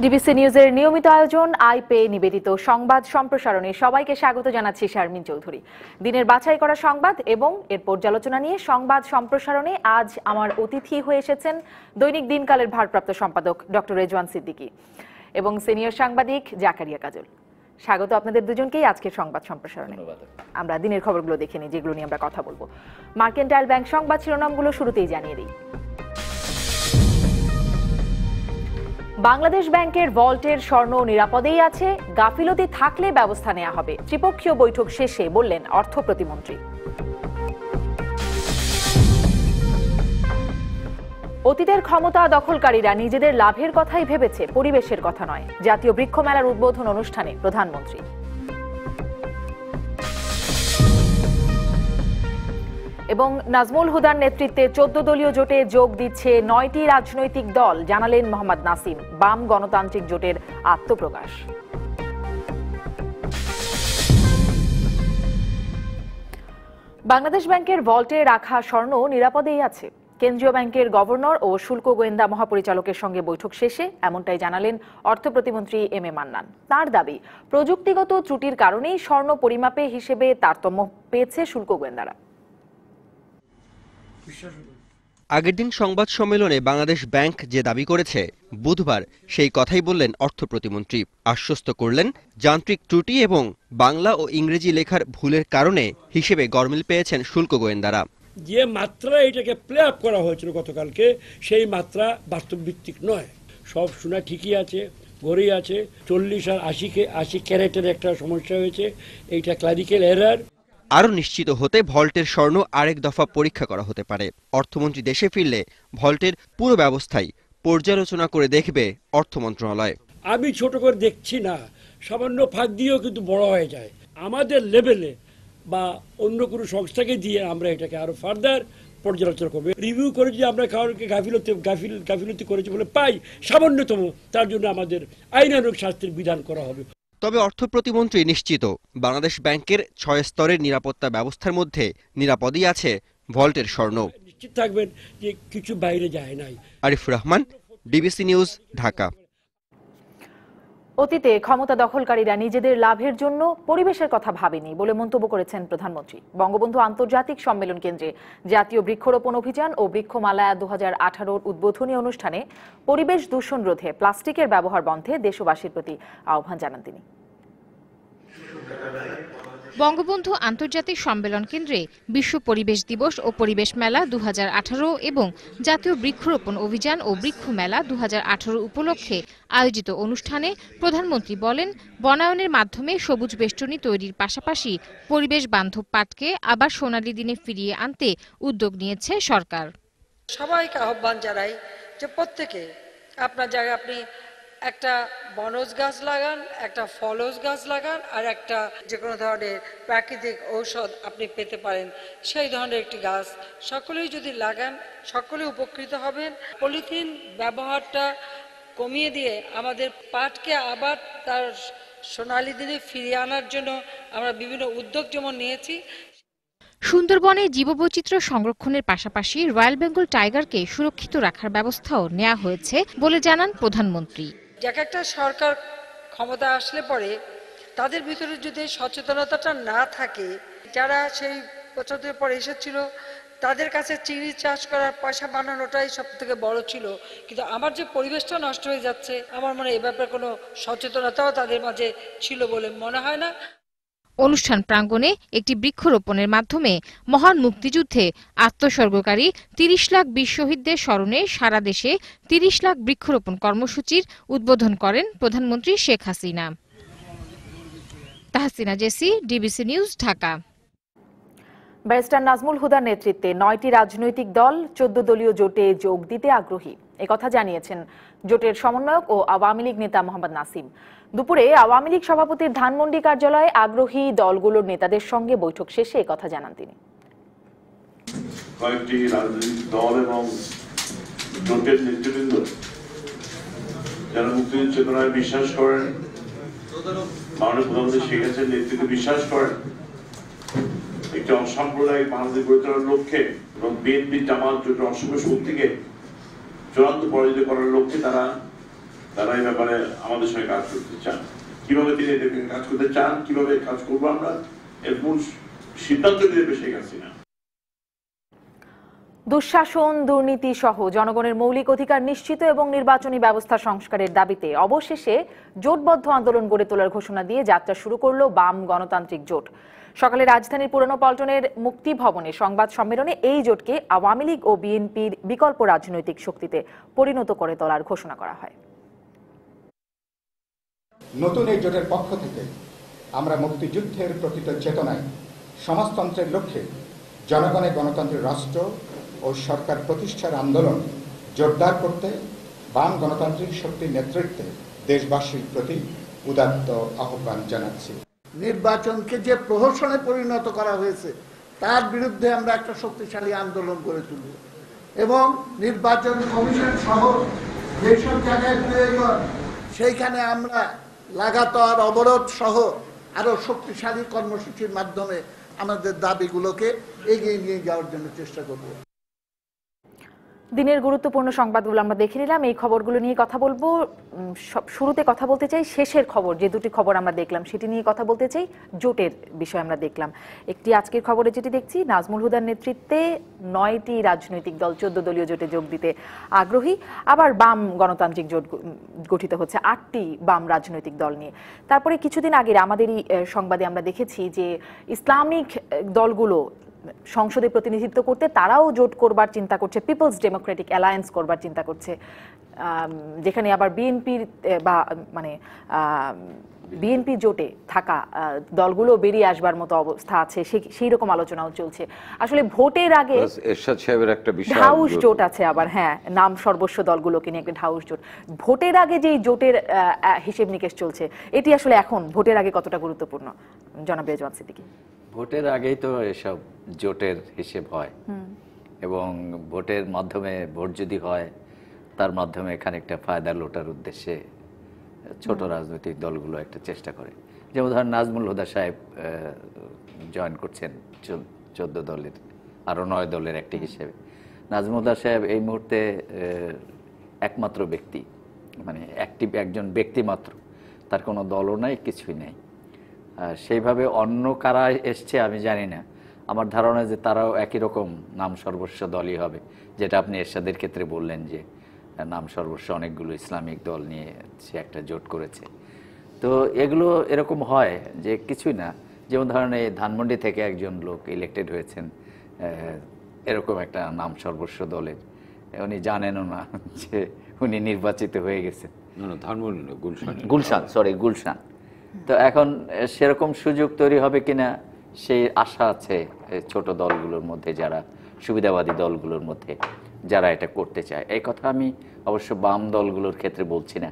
DBC নিউজের নিয়মিত আয়োজন আইপে নিবেদিত সংবাদ সম্প্রসারণে সবাইকে স্বাগত জানাচ্ছি শারমিন চৌধুরী। দিনের বাছাই করা সংবাদ এবং এর পর্যালোচনা নিয়ে সংবাদ সম্প্রসারণে আজ আমার অতিথি হয়ে এসেছেন দৈনিক দিনকালের ভারপ্রাপ্ত সম্পাদক ডক্টর রেজওয়ান সিদ্দিকী এবং সিনিয়র সাংবাদিক জাকারিয়া কাজল। স্বাগত আপনাদের দুজনকেই আজকের সংবাদ সম্প্রসারণে। আমরা দিনের খবরগুলো দেখে নিই, যেগুলো নিয়ে আমরা কথা বলবো। মার্কেন্টাইল ব্যাংক সংবাদ শিরোনামগুলো শুরুতেই জানিয়ে দিই। বাংলাদেশ ব্যাংকের ভল্টের স্বর্ণ নিরাপদেই আছে, গাফিলতি থাকলে ব্যবস্থা নেওয়া হবে, ত্রিপক্ষীয় বৈঠক শেষে বললেন অর্থ প্রতিমন্ত্রী। অতীতের ক্ষমতা দখলকারীরা নিজেদের লাভের কথাই ভেবেছে, পরিবেশের কথা নয়, জাতীয় বৃক্ষ মেলার উদ্বোধন অনুষ্ঠানে প্রধানমন্ত্রী। এবং নাজমুল হুদার নেতৃত্বে 14 দলীয় জোটে যোগ দিচ্ছে 9টি রাজনৈতিক দল, জানালেন মোহাম্মদ নাসিম। বাম গণতান্ত্রিক জোটের আত্মপ্রকাশ। বাংলাদেশ ব্যাংকের ভল্টে রাখা স্বর্ণ নিরাপদেই আছে। কেন্দ্রীয় ব্যাংকের গভর্নর ও শুল্ক গোয়েন্দা মহাপরিচালকের সঙ্গে বৈঠক শেষে এমনটাই জানালেন অর্থ প্রতিমন্ত্রী এম এ মান্নান। তার দাবি, প্রযুক্তিগত ত্রুটির কারণেই স্বর্ণ পরিমাপে হিসেবে তারতম্য পেয়েছে শুল্ক গোয়েন্দারা। আগের দিন সংবাদ সম্মেলনে বাংলাদেশ ব্যাংক যে দাবি করেছে, বুধবার সেই কথাই বললেন অর্থ প্রতিমন্ত্রী। আশ্বস্ত করলেন, যান্ত্রিক ত্রুটি এবং বাংলা ও ইংরেজি লেখার ভুলের কারণে হিসেবে গরমিল পেয়েছেন শুল্ক গোয়েন্দারা। যে মাত্রা এটাকে প্লে আপ করা হয়েছিল গতকালকে, সেই মাত্রা বাস্তব ভিত্তিক নয়। সব শোনা ঠিকই আছে, ঘরেই আছে। 40 আর 80 ক্যারেটের একটা সমস্যা হয়েছে, এইটা ক্লারিক্যাল এরার। আরও নিশ্চিত হতে ভল্টের স্বর্ণ আরেক দফা পরীক্ষা করা হতে পারে। অর্থমন্ত্রী দেশে ফিরলে ভল্টের পুরো ব্যবস্থাই পর্যালোচনা করে দেখবে অর্থ মন্ত্রণালয়। আমি ছোট করে দেখছি না, সামান্য ফাঁক দিয়েও কিন্তু বড় হয়ে যায়। আমাদের লেভেলে বা অন্য কোনো সংস্থাকে দিয়ে আমরা এটাকে আরো ফার্দার পর্যালোচনা করবো, রিভিউ করে। যদি আমরা কাউকে গাফিলতি করেছি বলে পাই সামান্যতম, তার জন্য আমাদের আইনানুগ শাস্তির বিধান করা হবে। তবে অর্থ প্রতিমন্ত্রী নিশ্চিত, বাংলাদেশ ব্যাংকের 6 স্তরের নিরাপত্তা ব্যবস্থার মধ্যে নিরাপদই আছে ভল্টের স্বর্ণ। নিশ্চিত থাকবেন যে কিছু বাইরে যায় নাই। Arifur Rahman, DBC news, Dhaka. অতীতে ক্ষমতা দখলকারীরা নিজেদের লাভের জন্য পরিবেশের কথা ভাবেনি বলে মন্তব্য করেছেন প্রধানমন্ত্রী। বঙ্গবন্ধু আন্তর্জাতিক সম্মেলন কেন্দ্রে জাতীয় বৃক্ষরোপণ অভিযান ও বৃক্ষমালা 2018 উদ্বোধনী অনুষ্ঠানে পরিবেশ দূষণ রোধে প্লাস্টিকের ব্যবহার বন্ধে দেশবাসীর প্রতি আহ্বান জানান তিনি। বঙ্গবন্ধু আন্তর্জাতিক সম্মেলন কেন্দ্রে বিশ্ব পরিবেশ দিবস ও পরিবেশ মেলা 2018 এবং জাতীয় বৃক্ষরোপণ অভিযান ও বৃক্ষ মেলা 2018 উপলক্ষে আয়োজিত অনুষ্ঠানে প্রধানমন্ত্রী বলেন, বনায়নের মাধ্যমে সবুজ বেষ্টনী তৈরির পাশাপাশি পরিবেশ বান্ধব পাটকে আবার সোনালী দিনে ফিরিয়ে আনতে উদ্যোগ নিয়েছে সরকার। সবাইকে আহ্বান জানাই যে প্রত্যেকে আপনার জায়গায় আপনি একটা বনজ গাছ লাগান, একটা ফলজ গাছ লাগান, আর একটা যে কোনো ধরনের প্রাকৃতিক ঔষধ আপনি পেতে পারেন সেই ধরনের একটি গাছ সকলেই যদি লাগান, সকলে উপকৃত হবেন। পলিথিন ব্যবহারটা কমিয়ে দিয়ে আমাদের পাটকে আবার তার সোনালী দিনে ফিরিয়ে আনার জন্য আমরা বিভিন্ন উদ্যোগ যেমন নিয়েছি। সুন্দরবনে জীববৈচিত্র্য সংরক্ষণের পাশাপাশি রয়্যাল বেঙ্গল টাইগারকে সুরক্ষিত রাখার ব্যবস্থাও নেওয়া হয়েছে বলে জানান প্রধানমন্ত্রী। যাকে একটা সরকার ক্ষমতা আসলে পরে তাদের ভিতরে যদি সচেতনতাটা না থাকে, যারা সেই বছরের পরে এসেছিল তাদের কাছে চিংড়ি চাষ করার পয়সা বানানোটাই সব থেকে বড় ছিল, কিন্তু আমার যে পরিবেশটা নষ্ট হয়ে যাচ্ছে, আমার মনে হয় এ ব্যাপারে কোনো সচেতনতাও তাদের মাঝে ছিল বলে মনে হয় না। অনুষ্ঠান প্রাঙ্গণে একটি বৃক্ষরোপণের মাধ্যমে মহান মুক্তিযুদ্ধে আত্মোৎসর্গকারী 30 লাখ বীর শহীদদের স্মরণে সারা দেশে 30 লাখ বৃক্ষরোপণ কর্মসূচির উদ্বোধন করেন প্রধানমন্ত্রী Sheikh Hasina. Tahsina Jesy, DBC news, Dhaka. Barrister Nazmul হুদার নেতৃত্বে 9টি রাজনৈতিক দল 14 দলীয় জোটে যোগ দিতে আগ্রহী, একথা জানিয়েছেন জোটের সমন্বয়ক ও আওয়ামী লীগ নেতা মোহাম্মদ নাসিম। দুপুরে আওয়ামী লীগ সভাপতির ধানমন্ডি কার্যালয়ে আগ্রহী দলগুলোর নেতাদের সঙ্গে বৈঠক শেষে একথা জানান তিনি। কয়েকটি রাজনৈতিক দল এবং জোটের নেতৃবৃন্দ যারা মুক্তিযুদ্ধ চেতনায় বিশ্বাস করেন, মাননীয় প্রধানমন্ত্রী শেখ হাসিনার নেতৃত্বে বিশ্বাস করেন, একটি অসাম্প্রদায়িক বাংলাদেশ গড়ে তোলার লক্ষ্যে এবং বিএনপি জামাত জোটের অসংখ্য শক্তিকে চূড়ান্ত পরাজিত করার লক্ষ্যে তারা তারা এই ব্যাপারে আমাদের সঙ্গে কাজ করতে চান। কিভাবে তিনি এদের কাজ করতে চান, কিভাবে কাজ করবো আমরা, এর মূল সিদ্ধান্ত নেবে শেখ হাসিনা। দুঃশাসন, দুর্নীতি সহ জনগণের মৌলিক অধিকার নিশ্চিত এবং নির্বাচনী ব্যবস্থা সংস্কারের দাবিতে অবশেষে জোটবদ্ধ আন্দোলন গড়ে তোলার ঘোষণা দিয়ে যাত্রা শুরু করল বাম গণতান্ত্রিক জোট। সকালে রাজধানীর পুরনো পল্টনের মুক্তি ভবনে সংবাদ সম্মেলনে এই জোটকে আওয়ামী লীগ ও বিএনপির বিকল্প রাজনৈতিক শক্তিতে পরিণত করে তোলার ঘোষণা করা হয়। নতুন এই জোটের পক্ষ থেকে আমরা মুক্তিযুদ্ধের প্রকৃত চেতনায় সমাজতন্ত্রের লক্ষ্যে জনগণের গণতান্ত্রিক রাষ্ট্র ও সরকার প্রতিষ্ঠার আন্দোলন জোরদার করতে বাম গণতান্ত্রিক শক্তির নেতৃত্বে দেশবাসীর প্রতি উদাত্ত আহ্বান জানাচ্ছি। নির্বাচনকে যে প্রহসনে পরিণত করা হয়েছে তার বিরুদ্ধে আমরা একটা শক্তিশালী আন্দোলন গড়ে তুলব এবং নির্বাচন কমিশন সহ যেসব জায়গায় প্রয়োজন সেইখানে আমরা লাগাতার অবরোধ সহ আরো শক্তিশালী কর্মসূচির মাধ্যমে আমাদের দাবিগুলোকে এগিয়ে নিয়ে যাওয়ার জন্য চেষ্টা করব। দিনের গুরুত্বপূর্ণ সংবাদগুলো আমরা দেখে নিলাম। এই খবরগুলো নিয়ে কথা বলবো। শুরুতে কথা বলতে চাই শেষের খবর, যে দুটি খবর আমরা দেখলাম সেটি নিয়ে কথা বলতে চাই। জোটের বিষয় আমরা দেখলাম একটি, আজকের খবরে যেটি দেখছি, নাজমুল হুদার নেতৃত্বে 9টি রাজনৈতিক দল 14 দলীয় জোটে যোগ দিতে আগ্রহী। আবার বাম গণতান্ত্রিক জোট গঠিত হচ্ছে 8টি বাম রাজনৈতিক দল নিয়ে। তারপরে কিছুদিন আগে আমাদেরই সংবাদে আমরা দেখেছি যে ইসলামিক দলগুলো সংসদে প্রতিনিধিত্ব করতে তারাও জোট করবার চিন্তা করছে, পিপলস ডেমোক্রেটিক অ্যালায়েন্স করবার চিন্তা করছে, যেখানে আবার বিএনপির বা মানে বিএনপি জোটে থাকা দলগুলো বেরিয়ে আসবার মতো অবস্থা আছে, সেই রকম আলোচনাও চলছে। আসলে ভোটের আগে এরশাদ সাহেবের একটা বিশাল ঢাউস জোট আছে, আবার হ্যাঁ নাম সর্বস্ব দলগুলোকে নিয়ে একটা ঢাউস জোট। ভোটের আগে যেই জোটের হিসেব নিকেশ চলছে, এটি আসলে এখন ভোটের আগে কতটা গুরুত্বপূর্ণ, জনাব রেজওয়ান সিদ্দিকী? ভোটের আগেই তো এসব জোটের হিসেব হয় এবং ভোটের মাধ্যমে, ভোট যদি হয় তার মাধ্যমে খানিকটা ফায়দা লোটার উদ্দেশ্যে ছোট রাজনৈতিক দলগুলো একটা চেষ্টা করে। যেমন ধরেন নাজমুল হুদা সাহেব জয়েন করছেন 14 দলের, আরও 9 দলের একটি হিসেবে। নাজমুল হুদা সাহেব এই মুহূর্তে একমাত্র ব্যক্তি, মানে অ্যাক্টিভ একজন ব্যক্তি মাত্র, তার কোনো দলও নাই, কিছুই নেই। সেইভাবে অন্য কারা এসছে আমি জানি না, আমার ধারণা যে তারাও একই রকম নাম সর্বস্ব দলই হবে, যেটা আপনি এরশাদের ক্ষেত্রে বললেন যে নাম সর্বস্ব অনেকগুলো ইসলামিক দল নিয়ে সে একটা জোট করেছে। তো এগুলো এরকম হয় যে কিছুই না, যেমন ধরেন এই ধানমন্ডি থেকে একজন লোক ইলেক্টেড হয়েছেন এরকম একটা নাম সর্বস্ব দলের, উনি জানেনও না যে উনি নির্বাচিত হয়ে গেছেন। ধানমন্ডি, গুলশান। তো এখন সেরকম সুযোগ তৈরি হবে কিনা সেই আশা আছে ছোট দলগুলোর মধ্যে, যারা সুবিধাবাদী দলগুলোর মধ্যে যারা এটা করতে চায়। এই কথা আমি অবশ্য বাম দলগুলোর ক্ষেত্রে বলছি না,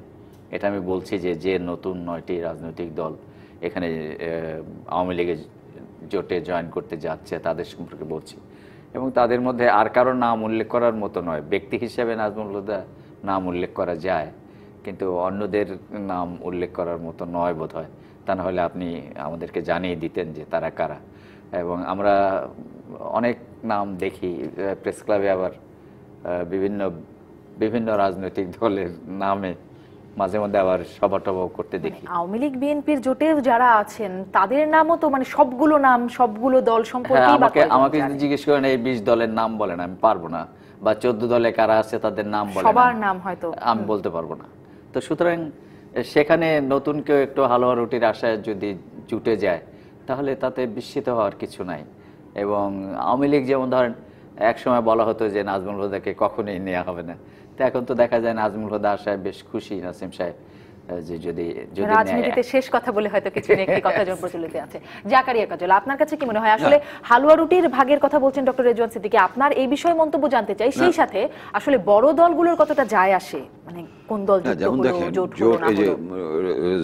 এটা আমি বলছি যে নতুন 9টি রাজনৈতিক দল এখানে আওয়ামী লীগের জোটে জয়েন করতে যাচ্ছে তাদের সম্পর্কে বলছি। এবং তাদের মধ্যে আর কারো নাম উল্লেখ করার মতো নয়, ব্যক্তি হিসেবে নাজমুল হুদা নাম উল্লেখ করা যায়, কিন্তু অন্যদের নাম উল্লেখ করার মতো নয় বোধ হয়। তা না হলে আপনি আমাদেরকে জানিয়ে দিতেন যে তারা কারা। এবং আমরা অনেক নাম দেখি প্রেস ক্লাবে, আবার বিভিন্ন রাজনৈতিক দলের নামে মাঝে মধ্যে আবার সভা টভাও করতে দেখি। আওয়ামী লীগ বিএনপির জোটে যারা আছেন তাদের নামও তো মানে সবগুলো দল সম্পর্কে আমাকে যদি জিজ্ঞেস করেন এই 20 দলের নাম বলেন, আমি পারবো না। বা 14 দলে কারা আছে তাদের নাম বলেন, সবার নাম হয়তো আমি বলতে পারবো না। তো সুতরাং সেখানে নতুন কেউ একটু হালুয়া রুটির আশায় যদি জুটে যায় তাহলে তাতে বিস্মিত হওয়ার কিছু নাই। এবং আওয়ামী লীগ যেমন ধরেন এক সময় বলা হতো যে নাজমুল হুদাকে কখনোই নেওয়া হবে না, তো এখন তো দেখা যায় নাজমুল হুদা আশায় বেশ খুশি নাসিম সাহেব যে যদি রাজনীতিতে শেষ কথা বলে হয়তো কিছু একটি কথা প্রচলিত আছে। জাকারিয়া কাজল, আপনার কাছে কি মনে হয় আসলে হালুয়া রুটির ভাগের কথা বলছেন ডক্টর রেজওয়ান সিদ্দিকী, আপনার এই বিষয়ে মন্তব্য জানতে চাই। সেই সাথে আসলে বড় দলগুলোর কতটা যায় আসে, মানে কোন দল যেমন দেখেন জোট, এই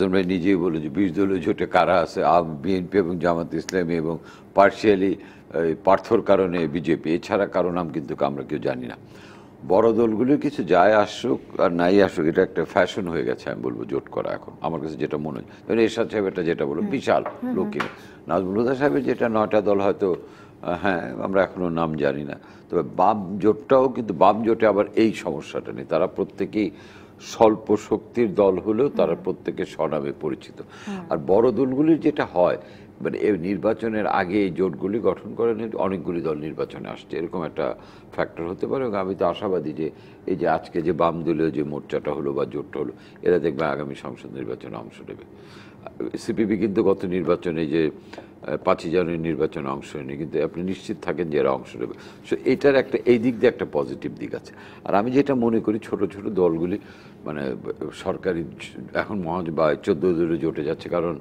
যে নিজেই বলে যে 20 দলীয় জোটে কারা আছে, বিএনপি এবং জামাত ইসলামী এবং পার্শিয়ালি পার্থর কারণে বিজেপি, এছাড়া কারো নাম কিন্তু আমরা কেউ জানি না। বড় দলগুলো কিছু যায় আসুক আর নাই আসুক, এটা একটা ফ্যাশন হয়ে গেছে আমি বলবো জোট করা এখন, আমার কাছে যেটা মনে হয়। এরশাদ সাহেব এটা যেটা বলো বিশাল লোক, নাজমুল হুদা সাহেবের যেটা 9টা দল হয়তো, হ্যাঁ আমরা এখনো নাম জানি না। তবে বাম জোটটাও কিন্তু, বাম জোটে আবার এই সমস্যাটা নেই, তারা প্রত্যেকেই স্বল্প শক্তির দল হলেও তারা প্রত্যেকে স্বনামে পরিচিত। আর বড় দলগুলির যেটা হয়, মানে এই নির্বাচনের আগে এই জোটগুলি গঠন করেন অনেকগুলি দল নির্বাচনে আসছে, এরকম একটা ফ্যাক্টর হতে পারে। এবং আমি তো আশাবাদী যে এই যে আজকে যে বাম দলীয় যে মোর্চাটা হলো বা জোটটা হলো, এরা দেখবে আগামী সংসদ নির্বাচনে অংশ নেবে। সিপিবি কিন্তু গত নির্বাচনে যে 5ই জানুয়ারি নির্বাচনে অংশ নেয়নি, কিন্তু আপনি নিশ্চিত থাকেন যে এরা অংশ নেবে। সো এটার একটা এই দিক দিয়ে একটা পজিটিভ দিক আছে। আর আমি যেটা মনে করি ছোট ছোট দলগুলি মানে সরকারি এখন বা 14 দলীয় জোটে যাচ্ছে, কারণ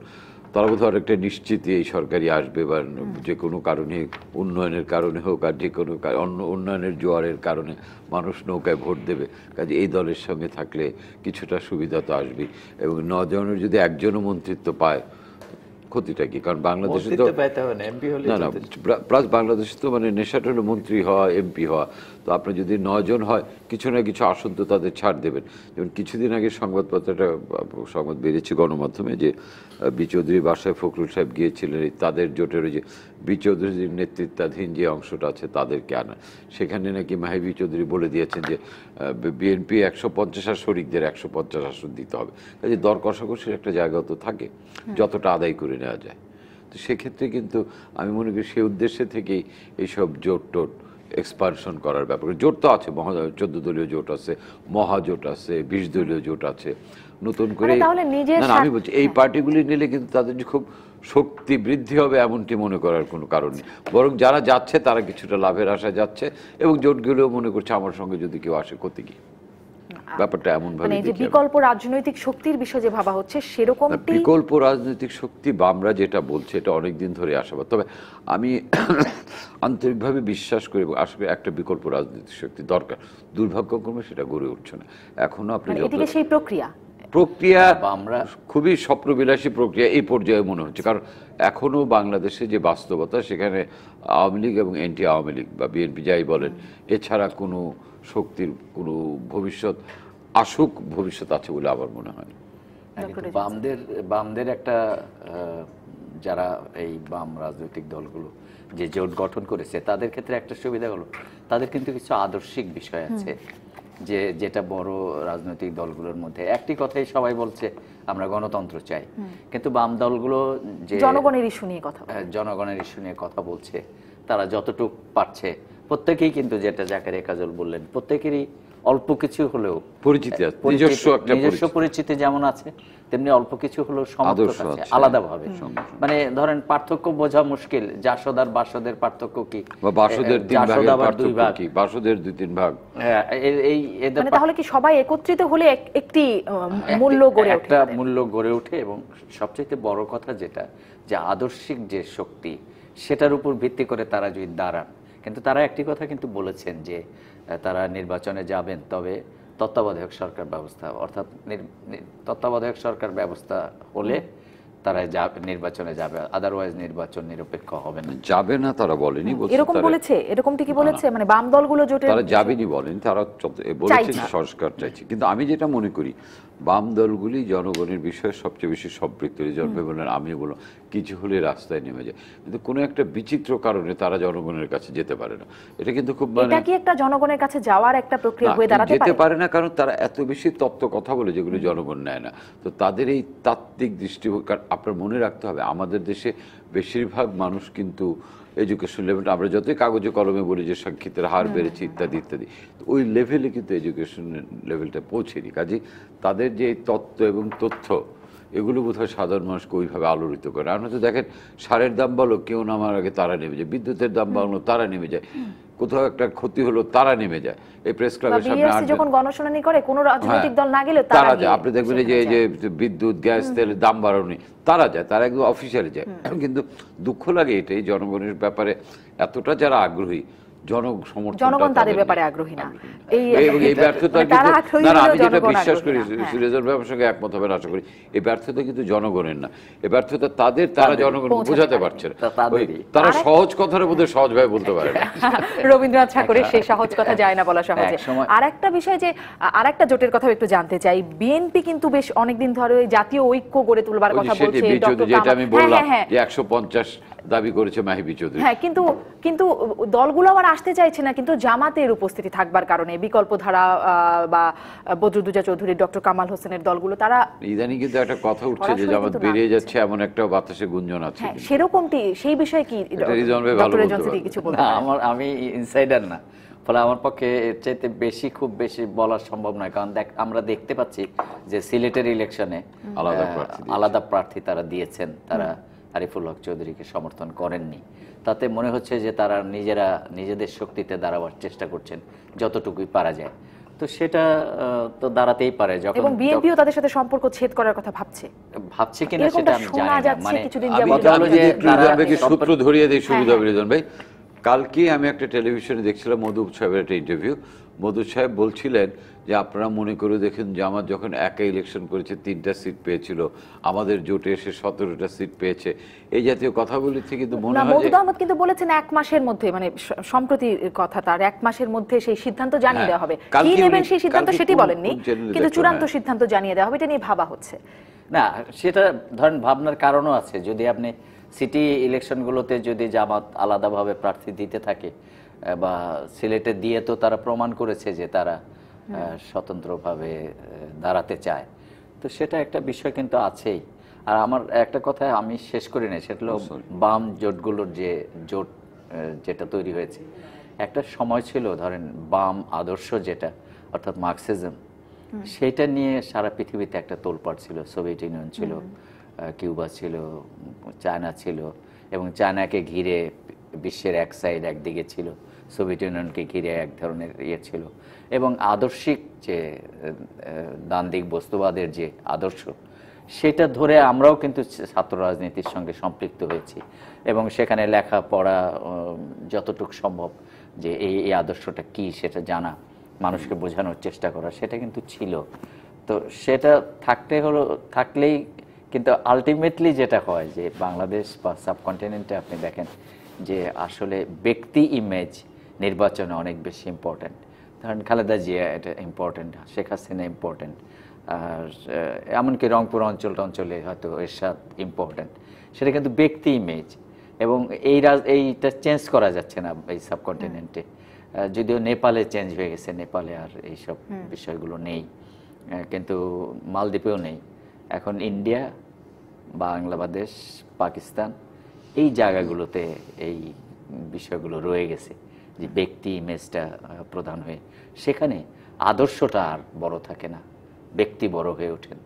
তারা বোধহয় একটা নিশ্চিত এই সরকারি আসবে, বা যে কোনো কারণে উন্নয়নের কারণে হোক আর যে কোনো অন্য উন্নয়নের জোয়ারের কারণে মানুষ নৌকায় ভোট দেবে, কাজে এই দলের সঙ্গে থাকলে কিছুটা সুবিধা তো আসবেই। এবং 9 জনের যদি একজনও মন্ত্রিত্ব পায় ক্ষতিটা কি? কারণ বাংলাদেশে তো না না প্লাস বাংলাদেশে তো মানে নেশাটা হলো মন্ত্রী হওয়া, এমপি হওয়া। তো আপনার যদি 9 জন হয় কিছু না কিছু আসন তো তাদের ছাড় দেবেন। যেমন কিছুদিন আগে সংবাদ বেরিয়েছে গণমাধ্যমে যে বি চৌধুরীর বাসায় ফখরুল সাহেব গিয়েছিলেন, তাদের জোটের যে বি চৌধুরীর নেতৃত্বাধীন যে অংশটা আছে তাদেরকে আনা। সেখানে নাকি মাহি চৌধুরী বলে দিয়েছেন যে বিএনপি 150 আর শরিকদের 150 আসন দিতে হবে। কাজে দর কষাকষির একটা জায়গা তো থাকে, যতটা আদায় করে নেওয়া যায়। তো সেক্ষেত্রে কিন্তু আমি মনে করি সেই উদ্দেশ্যে থেকেই এইসব জোট টোট এক্সপানশন করার ব্যাপারে। জোট তো আছে, 14 দলীয় জোট আছে, মহাজোট আছে, 20 দলীয় জোট আছে। নতুন করে না আমি বলছি এই পার্টিগুলি নিলে কিন্তু তাদের যে খুব শক্তি বৃদ্ধি হবে এমনটি মনে করার কোনো কারণ নেই। বরং যারা যাচ্ছে তারা কিছুটা লাভের আশায় যাচ্ছে, এবং জোটগুলোও মনে করছে আমার সঙ্গে যদি কেউ আসে ক্ষতি কি। ব্যাপারটা এমন ভাবে যে বিকল্প রাজনৈতিক শক্তির বিষয় যে ভাবা হচ্ছে সেরকম বিকল্প রাজনৈতিক শক্তি বামরা যেটা বলছে এটা অনেকদিন ধরে আশাবাদ। তবে আমি আন্তরিকভাবে বিশ্বাস করি আসলে একটা বিকল্প রাজনৈতিক শক্তি দরকার। দুর্ভাগ্যক্রমে সেটা গড়ে উঠছে না এখনো। আপনি সেই প্রক্রিয়া আমরা খুবই স্বপ্নবিলাসী প্রক্রিয়া এই পর্যায়ে মনে হচ্ছে, কারণ এখনো বাংলাদেশে যে বাস্তবতা সেখানে আওয়ামী লীগ এবং এন্টি আওয়ামী লীগ বা বিএনপি যাই বলেন, এছাড়া কোনো শক্তির কোনো ভবিষ্যৎ আছে বলে আমার মনে হয়। বামদের একটা যারা এই বাম রাজনৈতিক দলগুলো যে জোট গঠন করেছে তাদের ক্ষেত্রে একটা সুবিধা হলো তাদের কিন্তু কিছু আদর্শিক বিষয় আছে, যে যেটা বড় রাজনৈতিক দলগুলোর মধ্যে একটি কথাই সবাই বলছে আমরা গণতন্ত্র চাই, কিন্তু বাম দলগুলো যে জনগণের ইস্যু নিয়ে কথা বলছে তারা যতটুকু পারছে প্রত্যেকেই কিন্তু যেটা জাকারিয়া কাজল বললেন প্রত্যেকেরই অল্প কিছু হলেও নিজস্ব পরিচিতি যেমন আছে তেমনি অল্প কিছু হলেও সমর্থক আছে আলাদাভাবে। মানে ধরেন পার্থক্য বোঝা মুশকিল, জাসদ আর বাসদের পার্থক্য কি, বাসদের 2 ভাগ কি, বাসদের 2-3 ভাগ। তাহলে কি সবাই একত্রিত হলে একটি মূল্য গড়ে ওঠে। এবং সবচেয়ে বড় কথা যেটা যে আদর্শিক যে শক্তি সেটার উপর ভিত্তি করে তারা যদি দাঁড়ান। কিন্তু তারা একটি কথা কিন্তু বলেছেন যে তারা নির্বাচনে যাবেন, তবে তত্ত্বাবধায়ক সরকার ব্যবস্থা, অর্থাৎ তত্ত্বাবধায়ক সরকার ব্যবস্থা হলে তারা নির্বাচনে যাবে, আদারওয়াইজ নির্বাচন নিরপেক্ষ হবে না। যাবে না তারা বলেনি, এরকম ঠিকই বলেছে, মানে বাম দলগুলো জোটে তারা যাবেনি বলেন, তারা বলেছে সংস্কার চাইছে। কিন্তু আমি যেটা মনে করি বাম দলগুলি জনগণের বিষয়ে সবচেয়ে বেশি সম্পৃক্ত। বলেন আমিও বললাম কিছু হলে রাস্তায় নেমে যায়, কিন্তু কোনো একটা বিচিত্র কারণে তারা জনগণের কাছে যেতে পারে না। এটা কিন্তু খুব এটা কি একটা জনগণের কাছে যাওয়ার একটা প্রক্রিয়া হয়ে দাঁড়াতে যেতে পারে না, কারণ তারা এত বেশি তত্ত্ব কথা বলে যেগুলো জনগণ নেয় না। তো তাদের এই তাত্ত্বিক দৃষ্টিভঙ্গি আপনার মনে রাখতে হবে, আমাদের দেশে বেশিরভাগ মানুষ কিন্তু এডুকেশন লেভেল, আমরা যতই কাগজে কলমে বলি যে শিক্ষিতের হার বেড়েছে ইত্যাদি ইত্যাদি, ওই লেভেলে কিন্তু এডুকেশন লেভেলটা পৌঁছেনি। কাজে তাদের যে তত্ত্ব এবং তথ্য এগুলো বোধহয় সাধারণ মানুষকে ওইভাবে আলোড়িত করে। আর হয়তো দেখেন সারের দাম বলো কেউ নামার আগে তারা নেমে যায়, বিদ্যুতের দাম বাড়লো তারা নেমে যায়, কোথাও একটা ক্ষতি হলো তারা নেমে যায়। এই প্রেস ক্লাবের সামনে যখন গণশুনানি করে কোনো রাজনৈতিক দল না গেলে তারা যায়। আপনি দেখবেন যে বিদ্যুৎ গ্যাস তেলের দাম বাড়ানো তারা যায়, তারা একদম অফিসিয়ালি যায়। কিন্তু দুঃখ লাগে এটাই জনগণের ব্যাপারে এতটা যারা আগ্রহী, জনগণ তাদের ব্যাপারে আগ্রহী না। এই ব্যর্থতা আমি যেটা বিশ্বাস করি, সুরেজর ব্যাপারের সঙ্গে একমত হবেন আশা করি, এই ব্যর্থতা কিন্তু জনগণের না, এই ব্যর্থতা তাদের, তারা জনগণ বোঝাতে পারছে না, তারা সহজ কথার মধ্যে সহজভাবে বলতে পারে না। রবীন্দ্রনাথ ঠাকুরের সেই সহজ কথা যায় না বলা সহজে। আর একটা বিষয় যে আরেকটা জোটের কথা একটু জানতে চাই, বিএনপি কিন্তু বেশ অনেকদিন ধরে জাতীয় ঐক্য গড়ে তুলবার কথা বলছে, যেটা আমি বললাম যে 150 দাবি করেছে মাহি চৌধুরী। হ্যাঁ, কিন্তু দলগুলো আবার আসতে চাইছে না, কিন্তু জামাতের উপস্থিতি থাকবার কারণে বিকল্প ধারা বা বদরুদ্দোজা চৌধুরী, ডক্টর কামাল হোসেনের দলগুলো তারা ইদানিং কিন্তু একটা কথা উঠছে যে জামাত বেরিয়ে যাচ্ছে, এমন একটা বাতাসে গুঞ্জন আছে। হ্যাঁ, সেরকমটি, সেই বিষয়ে কি ডক্টর রেজন সিদ্দিকী কিছু বলতে পারেন? আমি ইনসাইডার না, ফলে আমার পক্ষে এর চাইতে খুব বেশি বলা সম্ভব নয়। কারণ আমরা দেখতে পাচ্ছি যে সিলেটের ইলেকশনে আলাদা প্রার্থী তারা দিয়েছেন, তারা আরিফুল হক চৌধুরীকে সমর্থন করেননি। তাতে মনে হচ্ছে যে তারা নিজেদের শক্তিতে দাঁড়াবার চেষ্টা করছেন যতটুকুই পারা যায়। তো সেটা তো দাঁড়াতেই পারে, যখন এবং বিএনপিও তাদের সাথে সম্পর্ক ছেদ করার কথা ভাবছে কিনা সেটা আমি জানি না। মানে সূত্র ধরিয়ে দেই সুবিধা রিজন ভাই, কালকে আমি একটা টেলিভিশনে দেখছিলাম মধু সাহেবের একটা ইন্টারভিউ। মধু সাহেব বলছিলেন যে আপনারা মনে করে দেখেন জামাত যখন একা ইলেকশন করেছে 3টা সিট পেয়েছিল, আমাদের জোটে এসে 17টা সিট পেয়েছে, এই জাতীয় কথা বলেছে। কিন্তু মনে হয় মওদুদ আহমদ কিন্তু বলেছেন 1 মাসের মধ্যে, মানে সম্প্রতি কথা, তার 1 মাসের মধ্যে সেই সিদ্ধান্ত জানিয়ে দেওয়া হবে। কি নেবেন সেই সিদ্ধান্ত সেটি বলেননি, কিন্তু চূড়ান্ত সিদ্ধান্ত জানিয়ে দেওয়া হবে, এটা নিয়ে ভাবা হচ্ছে। না, সেটা ধরেন ভাবনার কারণও আছে। যদি আপনি সিটি ইলেকশনগুলোতে যদি জামাত আলাদাভাবে প্রার্থী দিতে থাকে, বা সিলেটে দিয়ে তো তারা প্রমাণ করেছে যে তারা স্বতন্ত্রভাবে দাঁড়াতে চায়, তো সেটা একটা বিষয় কিন্তু আছেই। আর আমার একটা কথা আমি শেষ করি না, সেটা হলো বাম জোটগুলোর যে জোট যেটা তৈরি হয়েছে, একটা সময় ছিল ধরেন বাম আদর্শ যেটা, অর্থাৎ মার্কসিজম, সেটা নিয়ে সারা পৃথিবীতে একটা তোলপাড় ছিল। সোভিয়েত ইউনিয়ন ছিল, কিউবা ছিল, চায়না ছিল, এবং চায়নাকে ঘিরে বিশ্বের এক সাইড একদিকে ছিল, সোভিয়েত ইউনিয়নকে ঘিরে এক ধরনের ছিল। এবং আদর্শিক যে দ্বান্দ্বিক বস্তুবাদের যে আদর্শ, সেটা ধরে আমরাও কিন্তু ছাত্র রাজনীতির সঙ্গে সম্পৃক্ত হয়েছি, এবং সেখানে লেখাপড়া যতটুকু সম্ভব যে এই আদর্শটা কি সেটা জানা, মানুষকে বোঝানোর চেষ্টা করা, সেটা কিন্তু ছিল। তো সেটা থাকলেই কিন্তু আলটিমেটলি যেটা হয় যে বাংলাদেশ বা সাবকন্টিনেন্টে আপনি দেখেন যে আসলে ব্যক্তি ইমেজ নির্বাচনে অনেক বেশি ইম্পর্ট্যান্ট। ধরেন খালেদা জিয়া এটা ইম্পর্ট্যান্ট, শেখ হাসিনা ইম্পর্ট্যান্ট, আর এমনকি রংপুর অঞ্চলে হয়তো এরশাদ ইম্পর্ট্যান্ট। সেটা কিন্তু ব্যক্তি ইমেজ, এবং এইটা চেঞ্জ করা যাচ্ছে না এই সাবকন্টিনেন্টে। যদিও নেপালে চেঞ্জ হয়ে গেছে, নেপালে আর এইসব বিষয়গুলো নেই, কিন্তু মালদ্বীপেও নেই। এখন ইন্ডিয়া, বাংলাদেশ, পাকিস্তান, এই জায়গাগুলোতে এই বিষয়গুলো রয়ে গেছে যে ব্যক্তি ইমেজটা প্রধান হয়ে, সেখানে আদর্শটা আর বড় থাকে না, ব্যক্তি বড় হয়ে ওঠেন।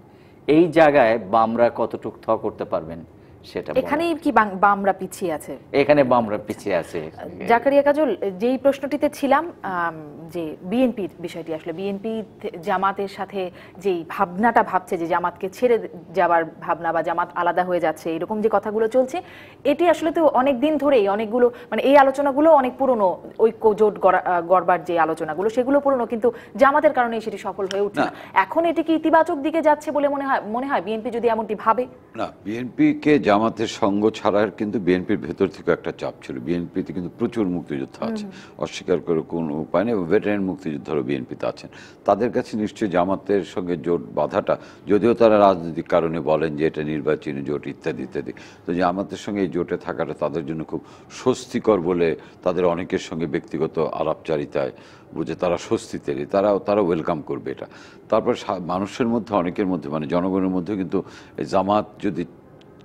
এই জায়গায় বামরা কতটুকু করতে পারবেন সেটা, এখানেই কি বামরা পিছিয়ে আছে? এখানে বামরা পিছিয়ে আছে। জাকারিয়া কাজল, যেই প্রশ্নটিতে ছিলাম যে বিএনপির বিষয়টি, আসলে বিএনপি জামাতের সাথে যেই ভাবনাটা ভাবছে যে জামাতকে ছেড়ে যাবার ভাবনা বা জামাত আলাদা হয়ে যাচ্ছে, এরকম যে কথাগুলো চলছে, এটি আসলে তো অনেক দিন ধরেই অনেকগুলো, মানে এই আলোচনাগুলো অনেক পুরনো, ঐক্য জোট গড়বার যে আলোচনাগুলো সেগুলো পুরনো, কিন্তু জামাতের কারণে সেটি সফল হয়ে উঠছে না। এখন এটি কি ইতিবাচক দিকে যাচ্ছে বলে মনে হয় বিএনপি যদি এমনটি ভাবে? না, বিএনপিকে জামাতের সঙ্গ ছাড়ার কিন্তু বিএনপির ভেতর থেকে একটা চাপ ছিল। বিএনপিতে কিন্তু প্রচুর মুক্তিযোদ্ধা আছে, অস্বীকার করে কোনো উপায় নেই। ভেটারেন মুক্তিযোদ্ধারও বিএনপিতে আছেন। তাদের কাছে নিশ্চয়ই জামাতের সঙ্গে জোট বাঁধাটা, যদিও তারা রাজনৈতিক কারণে বলেন যে এটা নির্বাচনী জোট ইত্যাদি ইত্যাদি, তো জামাতের সঙ্গে এই জোটে থাকাটা তাদের জন্য খুব স্বস্তিকর বলে তাদের অনেকের সঙ্গে ব্যক্তিগত আলাপচারিতায় বুঝে তারা স্বস্তিতে, তারা ওয়েলকাম করবে এটা। তারপর মানুষের মধ্যে, অনেকের মধ্যে, মানে জনগণের মধ্যে কিন্তু জামাত যদি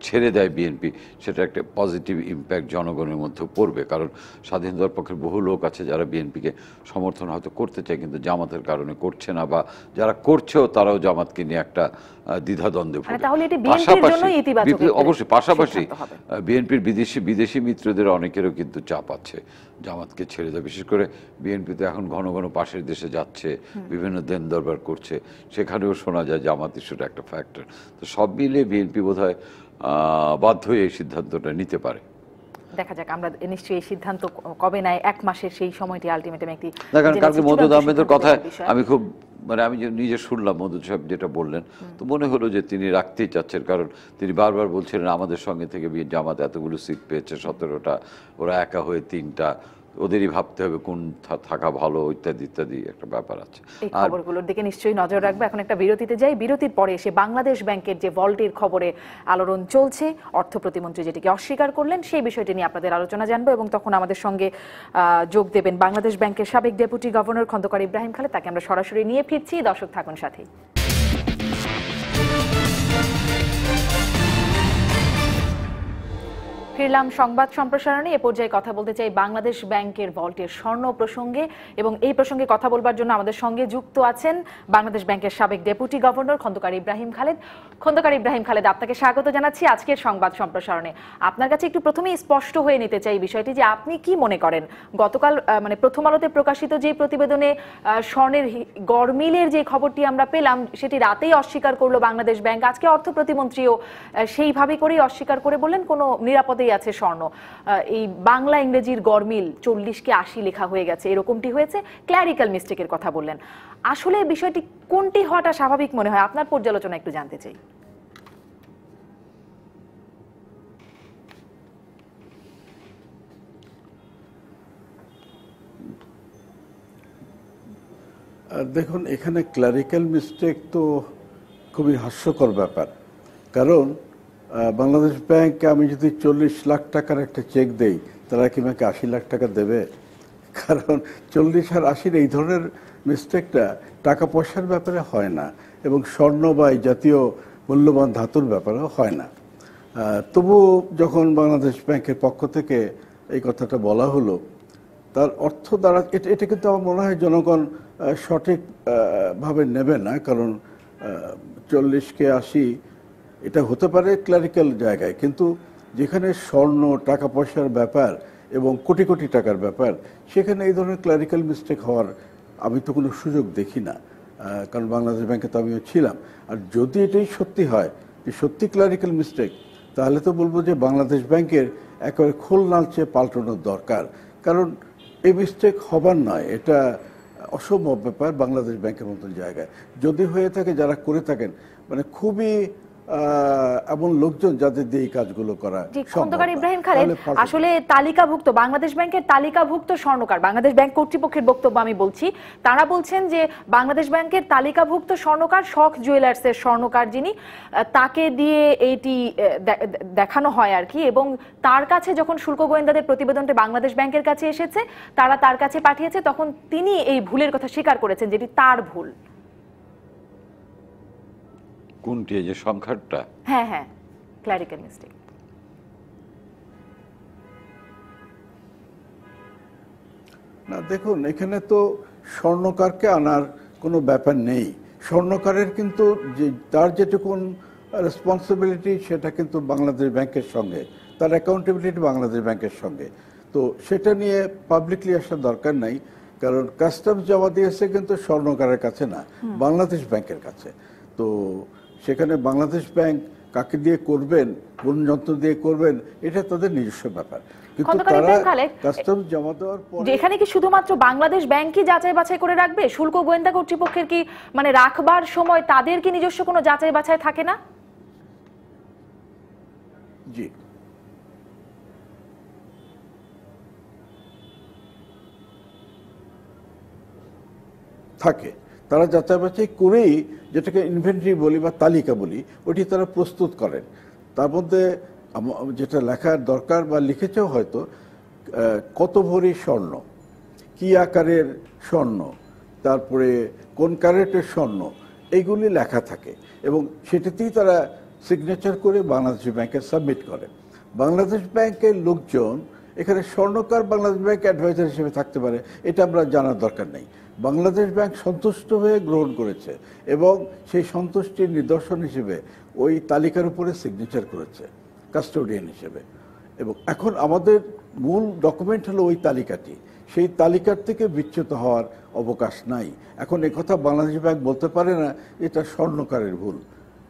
ছেড়ে দেয় বিএনপি, সেটা একটা পজিটিভ ইম্প্যাক্ট জনগণের মধ্যে পড়বে। কারণ স্বাধীনতার পক্ষের বহু লোক আছে যারা বিএনপিকে সমর্থন হয়তো করতে চায়, কিন্তু জামাতের কারণে করছে না, বা যারা করছেও তারাও জামাতকে নিয়ে একটা দ্বিধাদ্বন্দ্বে ভোগে। অবশ্যই পাশাপাশি বিএনপির বিদেশি মিত্রদের অনেকেরও কিন্তু চাপ আছে জামাতকে ছেড়ে দেয়। বিশেষ করে বিএনপি তো এখন ঘন ঘন পাশের দেশে যাচ্ছে, বিভিন্ন দেন দরবার করছে, সেখানেও শোনা যায় জামাত ইস্যুটা একটা ফ্যাক্টর। তো সব মিলিয়ে বিএনপি বোধহয় বাধ্য হয়ে এই সিদ্ধান্তটা নিতে পারে। দেখা যাক, আমরা নিশ্চয়ই এই সিদ্ধান্ত কবে নেয়, 1 মাসের সেই সময়টি আলটিমেটাম একটি। দেখেন, কালকে মওদুদ আহমেদের কথায় আমি খুব, মানে আমি নিজে শুনলাম মওদুদ সাহেব যেটা বললেন, তো মনে হলো যে তিনি রাখতেই চাচ্ছেন। কারণ তিনি বারবার বলছিলেন আমাদের সঙ্গে থেকে জামাত এতগুলো সিট পেয়েছে, 17টা, ওরা একা হয়ে 3টা, ওদেরই ভাবতে হবে কোন থাকা ভালো ইত্যাদি ইত্যাদি একটা ব্যাপার আছে। এই খবরগুলোর দিকে নিশ্চয়ই নজর রাখবে। এখন একটা বিরতিতে যাই, বিরতির পরে এসে বাংলাদেশ ব্যাংকের যে ভল্টের খবরে আলোড়ন চলছে, অর্থ প্রতিমন্ত্রী যেটিকে অস্বীকার করলেন সেই বিষয়টি নিয়ে আপনাদের আলোচনা জানবো এবং তখন আমাদের সঙ্গে যোগ দেবেন বাংলাদেশ ব্যাংকের সাবেক ডেপুটি গভর্নর খন্দকার ইব্রাহিম খালেদ। তাকে আমরা সরাসরি নিয়ে ফিরছি, দর্শক থাকুন সাথে। ফিরলাম সংবাদ সম্প্রসারণে। এ পর্যায়ে কথা বলতে চাই বাংলাদেশ ব্যাংকের ভল্টের স্বর্ণ প্রসঙ্গে এবং এই প্রসঙ্গে কথা বলবার জন্য আমাদের সঙ্গে যুক্ত আছেন বাংলাদেশ ব্যাংকের সাবেক ডেপুটি গভর্নর খন্দকার ইব্রাহিম খালেদ। খন্দকার ইব্রাহিম খালেদ, আপনাকে স্বাগত জানাচ্ছি আজকের সংবাদ সম্প্রসারণে। আপনার কাছে একটু প্রথমেই স্পষ্ট হয়ে নিতে চাই বিষয়টি যে আপনি কি মনে করেন গতকাল মানে প্রথম আলোতে প্রকাশিত যে প্রতিবেদনে স্বর্ণের গরমিলের যে খবরটি আমরা পেলাম সেটি রাতেই অস্বীকার করলো বাংলাদেশ ব্যাংক, আজকে অর্থ প্রতিমন্ত্রীও সেইভাবে করেই অস্বীকার করে বললেন কোনো নিরাপদে আছে স্বর্ণ। এই বাংলা ইংরেজির গরমিল 40-কে 80 লেখা হয়ে গেছে, এরকমটি হয়েছে, ক্ল্যারিক্যাল মিস্টেকের কথা বললেন। আসলে বিষয়টি কোনটি হওয়াটা স্বাভাবিক মনে হয়? আপনার পর্যালোচনা একটু জানতে চাই। দেখুন, এখানে ক্ল্যারিক্যাল মিস্টেক তো খুবই হাস্যকর ব্যাপার। কারণ বাংলাদেশ ব্যাংকে আমি যদি 40 লাখ টাকার একটা চেক দেই, তারা কি আমাকে 80 লাখ টাকা দেবে? কারণ 40 আর 80 এই ধরনের মিস্টেকটা টাকা পয়সার ব্যাপারে হয় না এবং স্বর্ণ বা এই জাতীয় মূল্যবান ধাতুর ব্যাপারেও হয় না। তবু যখন বাংলাদেশ ব্যাংকের পক্ষ থেকে এই কথাটা বলা হলো, তার অর্থ দ্বারা এটা কিন্তু আমার মনে হয় জনগণ সঠিকভাবে নেবে না। কারণ 40-কে 80 এটা হতে পারে ক্লারিক্যাল জায়গায়, কিন্তু যেখানে স্বর্ণ টাকা পয়সার ব্যাপার এবং কোটি কোটি টাকার ব্যাপার, সেখানে এই ধরনের ক্লারিক্যাল মিস্টেক হওয়ার আমি তো কোনো সুযোগ দেখি না। কারণ বাংলাদেশ ব্যাংকে তো আমিও ছিলাম। আর যদি এটাই সত্যি হয় যে সত্যি ক্লারিক্যাল মিস্টেক, তাহলে তো বলবো যে বাংলাদেশ ব্যাংকের একেবারে খোল নালচে পাল্টানোর দরকার। কারণ এই মিস্টেক হবার নয়, এটা অসম্ভব ব্যাপার বাংলাদেশ ব্যাংকের মতন জায়গায়। যদি হয়ে থাকে, যারা করে থাকেন মানে খুবই এমন লোকজন যাদের দিয়ে এই কাজগুলো করা। খন্দকার ইব্রাহিম খালেদ, আসলে তালিকাভুক্ত বাংলাদেশ ব্যাংকের তালিকাভুক্ত স্বর্ণকার, বাংলাদেশ ব্যাংক কর্তৃপক্ষের বক্তব্য আমি বলছি, তারা বলছেন যে বাংলাদেশ ব্যাংকের তালিকাভুক্ত স্বর্ণকার শখ জুয়েলার্সের স্বর্ণকার যিনি, তাকে দিয়ে এইটি দেখানো হয় আর কি, এবং তার কাছে যখন শুল্ক গোয়েন্দাদের প্রতিবেদনটি বাংলাদেশ ব্যাংকের কাছে এসেছে, তারা তার কাছে পাঠিয়েছে, তখন তিনি এই ভুলের কথা স্বীকার করেছেন যেটি তার ভুল। কোনটি, যে সংখ্যাটা? হ্যাঁ হ্যাঁ, ক্ল্যারিক্যাল মিস্টেক। না দেখুন, এখানে তো স্বর্ণকারকে আনার কোনো ব্যাপার নেই। স্বর্ণকারের কিন্তু যে তার যেটুকুন রেসপন্সিবিলিটি, সেটা কিন্তু বাংলাদেশ ব্যাংকের সঙ্গে, তার অ্যাকাউন্টেবিলিটি বাংলাদেশ ব্যাংকের সঙ্গে। তো সেটা নিয়ে পাবলিকলি আসার দরকার নাই। কারণ কাস্টমস জমা দিয়েছে কিন্তু স্বর্ণকারের কাছে না, বাংলাদেশ ব্যাংকের কাছে। তো সেখানে বাংলাদেশ ব্যাংক কাকে দিয়ে করবেন, কোন যন্ত্র দিয়ে করবেন, এটা তাদের নিজস্ব ব্যাপার। কিন্তু তারা কাস্টমস জমা দেওয়ার পর এখানে কি শুধুমাত্র বাংলাদেশ ব্যাংকই যাচাই বাছাই করে রাখবে? শুল্ক গোয়েন্দা কর্তৃপক্ষের কি মানে রাখবার সময় তাদের কি নিজস্ব কোনো যাচাই বাছাই থাকে না? জি, থাকে। তারা যাচাই বাছাই করেই, যেটাকে ইনভেন্টরি বলি বা তালিকা বলি, ওটি তারা প্রস্তুত করেন। তার মধ্যে যেটা লেখার দরকার বা লিখেছেও হয়তো, কত ভরি স্বর্ণ, কি আকারের স্বর্ণ, তারপরে কোন ক্যারেটের স্বর্ণ, এইগুলি লেখা থাকে এবং সেটাতেই তারা সিগনেচার করে বাংলাদেশ ব্যাংকে সাবমিট করে। বাংলাদেশ ব্যাংকের লোকজন এখানে স্বর্ণকার বাংলাদেশ ব্যাংক অ্যাডভাইজার হিসেবে থাকতে পারে, এটা আমরা জানার দরকার নেই। বাংলাদেশ ব্যাংক সন্তুষ্ট হয়ে গ্রহণ করেছে এবং সেই সন্তুষ্টির নিদর্শন হিসেবে ওই তালিকার উপরে সিগনেচার করেছে কাস্টোডিয়ান হিসেবে। এবং এখন আমাদের মূল ডকুমেন্ট হলো ওই তালিকাটি, সেই তালিকার থেকে বিচ্যুত হওয়ার অবকাশ নাই। এখন একথা বাংলাদেশ ব্যাংক বলতে পারে না এটা স্বর্ণকারের ভুল।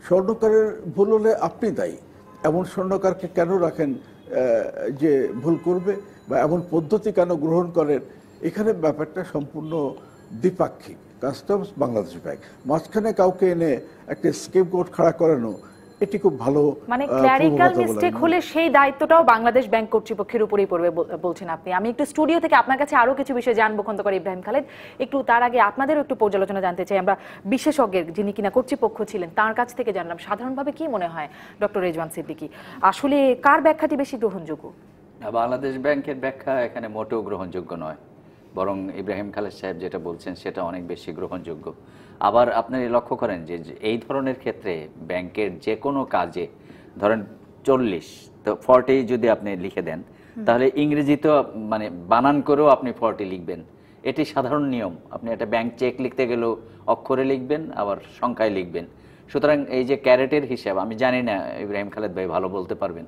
স্বর্ণকারের ভুল হলে আপনি দায়ী। এমন স্বর্ণকারকে কেন রাখেন যে ভুল করবে, বা এমন পদ্ধতি কেন গ্রহণ করেন? এখানে ব্যাপারটা সম্পূর্ণ দ্বিপাক্ষিক। কাস্টমস, বাংলাদেশ ব্যাংক, মাঝখানে কাউকে এনে একটা স্কেপ কোড খাড়া করানো, এটি খুব ভালো মানে ক্ল্যারিক্যাল মিস্টেক হলে সেই দায়িত্বটাও বাংলাদেশ ব্যাংক কর্তৃপক্ষের উপরেই পড়বে বলছেন আপনি। আমি একটু স্টুডিও থেকে আপনার কাছে আরো কিছু বিষয় জানবো খন্দকার ইব্রাহিম খালেদ, একটু তার আগে আপনাদেরও একটু পর্যালোচনা জানতে চাই। আমরা বিশেষজ্ঞের যিনি কিনা কর্তৃপক্ষ ছিলেন তার কাছ থেকে জানলাম সাধারণভাবে কি মনে হয় ডক্টর রেজওয়ান সিদ্দিকী, আসলে কার ব্যাখ্যাটি বেশি গ্রহণযোগ্য? বাংলাদেশ ব্যাংকের ব্যাখ্যা এখানে মোটেও গ্রহণযোগ্য নয়, বরং ইব্রাহিম খালেদ সাহেব যেটা বলছেন সেটা অনেক বেশি গ্রহণযোগ্য। আবার আপনি লক্ষ্য করেন যে এই ধরনের ক্ষেত্রে ব্যাংকের যে কোনো কাজে ধরেন 40 তো 40 যদি আপনি লিখে দেন, তাহলে ইংরেজিতেও মানে বানান করেও আপনি 40 লিখবেন, এটি সাধারণ নিয়ম। আপনি একটা ব্যাংক চেক লিখতে গেলেও অক্ষরে লিখবেন, আবার সংখ্যায় লিখবেন। সুতরাং এই যে ক্যারেটের হিসাব, আমি জানি না, ইব্রাহিম খালেদ ভাই ভালো বলতে পারবেন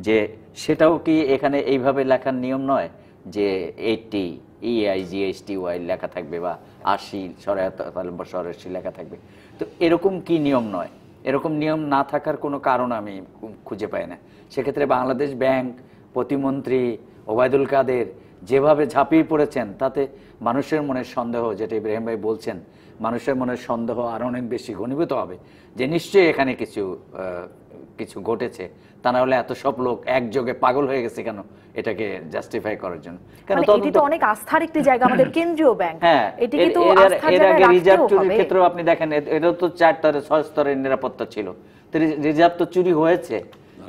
যে সেটাও কি এখানে এইভাবে লেখার নিয়ম নয় যে 80 EIGHTY লেখা থাকবে বা 80 সরাসরি লেখা থাকবে। তো এরকম কি নিয়ম নয়? এরকম নিয়ম না থাকার কোনো কারণ আমি খুঁজে পাই না। সেক্ষেত্রে বাংলাদেশ ব্যাংক প্রতিমন্ত্রী ওবায়দুল কাদের যেভাবে ঝাঁপিয়ে পড়েছেন, তাতে মানুষের মনের সন্দেহ, যেটা ইব্রাহিম ভাই বলছেন, মানুষের মনের সন্দেহ আরো অনেক বেশি ঘনীভূত হবে যে নিশ্চয়ই এখানে কিছু ঘটেছে, তা না হলে এত সব লোক একযোগে পাগল হয়ে গেছে কেন এটাকে জাস্টিফাই করার জন্য। কারণ এটি তো অনেক আস্থার একটি জায়গা আমাদের কেন্দ্রীয় ব্যাংক। হ্যাঁ, এটি কি তো আস্থার জায়গা রাখতেও হবে। রিজার্ভ চুরির ক্ষেত্রেও আপনি দেখেন, এটা তো 4 স্তরের নিরাপত্তা ছিল, তো রিজার্ভ তো চুরি হয়েছে।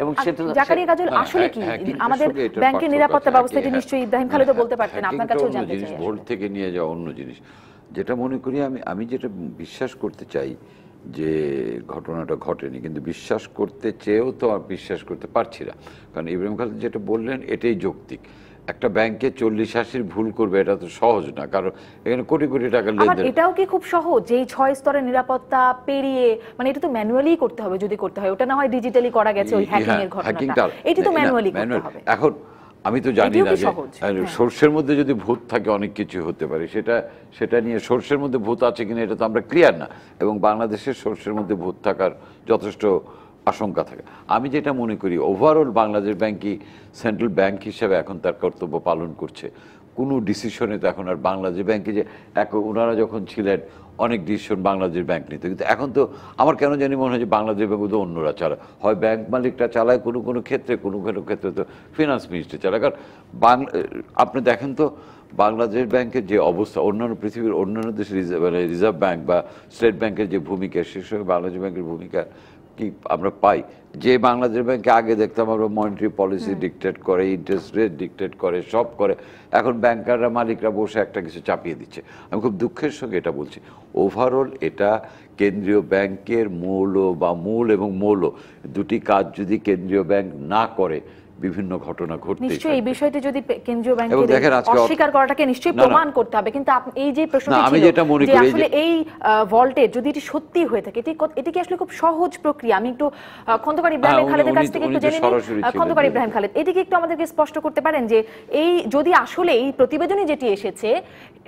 এবং সেটা জাকারিয়া কাজল আসলে কি আমাদের ব্যাংকের নিরাপত্তা ব্যবস্থাটি নিশ্চয়ই ইব্রাহিম খালেদও বলতে পারতেন, আপনার কাছেও জানতে চাই। ভোল্ট থেকে নিয়ে যাওয়া অন্য জিনিস, যেটা মনে করি আমি যেটা বিশ্বাস করতে চাই যে ঘটনাটা ঘটেনি, কিন্তু বিশ্বাস করতে চেয়েও তো আর বিশ্বাস করতে পারছি না। কারণ ইব্রাহিম খালেদ যেটা বললেন এটাই যৌক্তিক। একটা ব্যাংকে 40-80 ভুল করবে, এটা তো সহজ না, কারণ এখানে কোটি কোটি টাকার লেনদেন। এটাও কি খুব সহজ যে 6 স্তরের নিরাপত্তা পেরিয়ে, মানে এটা তো ম্যানুয়ালি করতে হবে যদি করতে হয়, ওটা না হয় ডিজিটালি করা গেছে ওই হ্যাকিং এর ঘটনাটা, এটি তো ম্যানুয়ালি করতে হবে। এখন আমি তো জানি না যে সর্ষের মধ্যে যদি ভূত থাকে অনেক কিছু হতে পারে, সেটা নিয়ে সর্ষের মধ্যে ভূত আছে কিনা এটা তো আমরা ক্লিয়ার না, এবং বাংলাদেশের সর্ষের মধ্যে ভূত থাকার যথেষ্ট আশঙ্কা থাকে। আমি যেটা মনে করি, ওভারঅল বাংলাদেশ ব্যাংকই সেন্ট্রাল ব্যাংক হিসেবে এখন তার কর্তব্য পালন করছে। কোনো ডিসিশনে তো এখন আর বাংলাদেশ ব্যাংকে যে ওনারা যখন ছিলেন অনেক ডিসিশন বাংলাদেশ ব্যাংক নিত, কিন্তু এখন তো আমার কেন জানি মনে হয় যে বাংলাদেশ ব্যাংক তো অন্যরা চালায়, হয় ব্যাংক মালিকরা চালায় কোনো ক্ষেত্রে, কোনো ক্ষেত্রে তো ফিনান্স মিনিস্টার চালায়। কারণ আপনি দেখেন তো বাংলাদেশ ব্যাংকের যে অবস্থা, অন্যান্য পৃথিবীর অন্যান্য দেশের রিজার্ভ ব্যাংক বা স্টেট ব্যাংকের যে ভূমিকা, সেই সঙ্গে বাংলাদেশ ব্যাংকের ভূমিকা কি আমরা পাই। যে বাংলাদেশ ব্যাংকে আগে দেখতাম আমরা মনিটারি পলিসি ডিকটেট করে, ইন্টারেস্ট রেট ডিকটেট করে, সব করে, এখন ব্যাংকাররা মালিকরা বসে একটা কিছু চাপিয়ে দিচ্ছে। আমি খুব দুঃখের সঙ্গে এটা বলছি, ওভারঅল এটা কেন্দ্রীয় ব্যাংকের মূল এবং মৌল দুটি কাজ যদি কেন্দ্রীয় ব্যাংক না করে বিভিন্ন ঘটনা ঘটতে নিশ্চয়ই এই বিষয়টি যদি কেন্দ্রীয় ব্যাংকের অস্বীকার করাটাকে নিশ্চয়ই প্রমাণ করতে হবে। কিন্তু এই যে প্রশ্নটি ছিল যে আসলে এই ভল্টেজ যদি এটি সত্যি হয়ে থাকে, এটি কি আসলে খুব সহজ প্রক্রিয়া? আমি একটু খন্দকার ইব্রাহিম খালেদের কাছ থেকে একটু জেনে নিই। খন্দকার ইব্রাহিম খালেদ, এটি কি একটু আমাদেরকে স্পষ্ট করতে পারেন যে এই যদি আসলে এই প্রতিবেদনে যেটি এসেছে